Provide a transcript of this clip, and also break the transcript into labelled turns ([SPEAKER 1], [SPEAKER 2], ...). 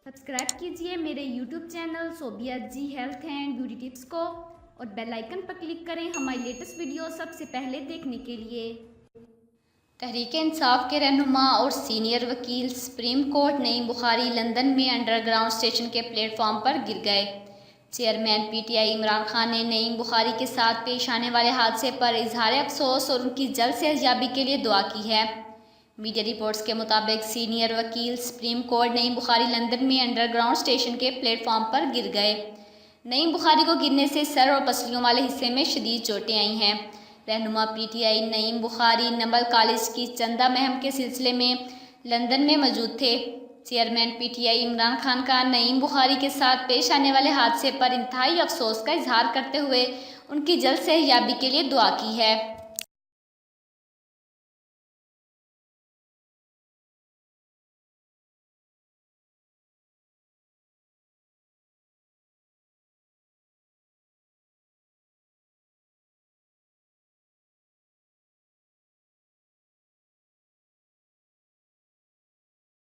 [SPEAKER 1] Subscribe कीजिए मेरे YouTube channel Sobia ji health and beauty tips को और बेल आइकन पर क्लिक करें हमारी लेटेस्ट वीडियो सबसे पहले देखने के लिए।
[SPEAKER 2] तहरीक-ए-इंसाफ के रहनुमा और सीनियर वकील supreme court Naeem Bukhari London में अंडरग्राउंड स्टेशन के प्लेटफॉर्म पर गिर गए। चेयरमैन PTI इमरान खान ने नईम बुखारी के साथ पेश आने वाले हादसे पर इजहार अफसोस और उनकी जल्द सेहतयाबी के लिए दुआ की है। मीडिया रिपोर्ट्स के मुताबिक सीनियर वकील supreme court Naeem Bukhari London में अंडरग्राउंड स्टेशन के प्लेटफॉर्म पर गिर गए। नईम बुखारी को गिरने से सर और पसलियों वाले हिस्से में शदीद चोटें आई हैं। रहनुमा PTI नईम बुखारी नंबल कॉलेज की चंदा महम के सिलसिले में लंदन में मौजूद थे। चेयरमैन PTI इमरान खान का नईम बुखारी के साथ पेश आने वाले हादसे पर इंतहाई अफसोस का इजहार करते हुए उनकी जल्द सेहतयाबी के लिए दुआ की है।